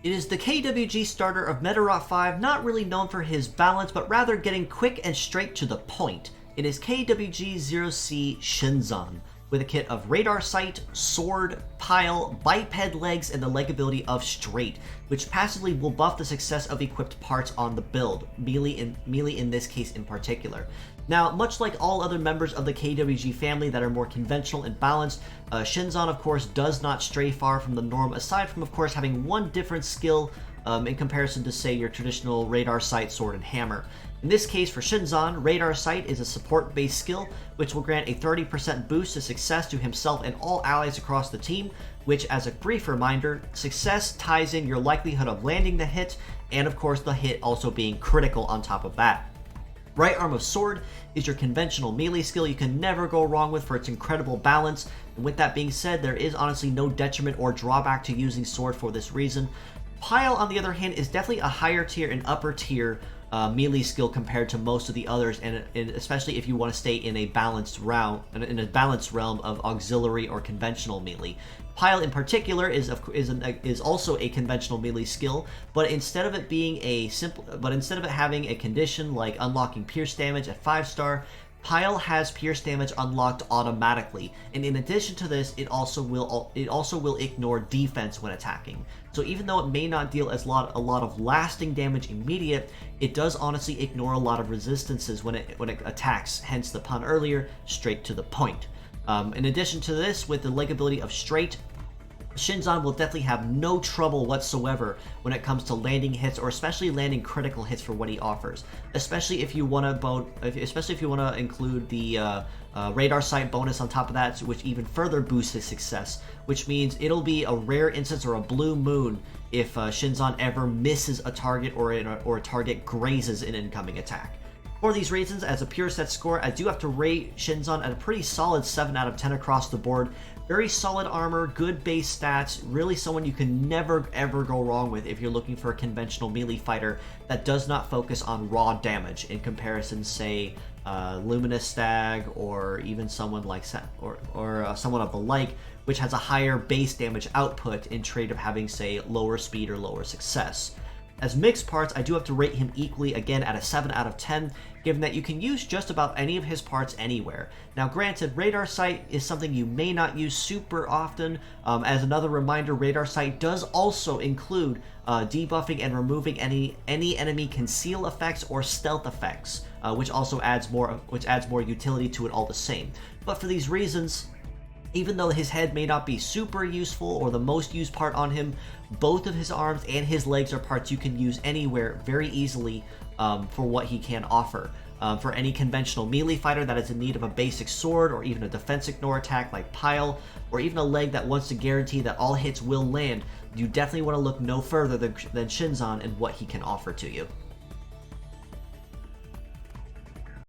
It is the KWG starter of Medarot 5, not really known for his balance, but rather getting quick and straight to the point. It is KWG0C Shinzan, with a kit of radar sight, sword, pile, biped legs, and the leg ability of straight, which passively will buff the success of equipped parts on the build, melee in this case in particular. Now, much like all other members of the KWG family that are more conventional and balanced, Shinzan, of course, does not stray far from the norm, aside from, of course, having one different skill in comparison to, say, your traditional radar sight, sword, and hammer. In this case, for Shinzan, Radar Sight is a support-based skill, which will grant a 30% boost to success to himself and all allies across the team, which, as a brief reminder, success ties in your likelihood of landing the hit, and of course the hit also being critical on top of that. Right Arm of Sword is your conventional melee skill you can never go wrong with for its incredible balance, and with that being said, there is honestly no detriment or drawback to using Sword for this reason. Pile, on the other hand, is definitely a higher tier and upper tier melee skill compared to most of the others, and especially if you want to stay in a balanced realm of auxiliary or conventional melee. Pile in particular is also a conventional melee skill, but instead of it having a condition like unlocking pierce damage at 5-star, Pile has pierce damage unlocked automatically, and in addition to this, it also will ignore defense when attacking. So even though it may not deal a lot of lasting damage immediate, it does honestly ignore a lot of resistances when it attacks. Hence the pun earlier, straight to the point. In addition to this, with the leg ability of straight, Shinzan will definitely have no trouble whatsoever when it comes to landing hits, or especially landing critical hits for what he offers. Especially if you want to include the radar sight bonus on top of that, which even further boosts his success. Which means it'll be a rare instance or a blue moon if Shinzan ever misses a target or a target grazes an incoming attack. For these reasons, as a pure set score, I do have to rate Shinzan at a pretty solid 7 out of 10 across the board. Very solid armor, good base stats, really someone you can never ever go wrong with if you're looking for a conventional melee fighter that does not focus on raw damage in comparison, say, Luminous Stag, or even someone like someone of the like, which has a higher base damage output in trade of having, say, lower speed or lower success. As mixed parts, I do have to rate him equally, again, at a 7 out of 10, given that you can use just about any of his parts anywhere. Now granted, Radar Sight is something you may not use super often. As another reminder, Radar Sight does also include debuffing and removing any enemy conceal effects or stealth effects, which also adds more utility to it all the same. But for these reasons, even though his head may not be super useful or the most used part on him, both of his arms and his legs are parts you can use anywhere very easily for what he can offer. For any conventional melee fighter that is in need of a basic sword or even a defense ignore attack like Pile, or even a leg that wants to guarantee that all hits will land, you definitely want to look no further than Shinzan and what he can offer to you.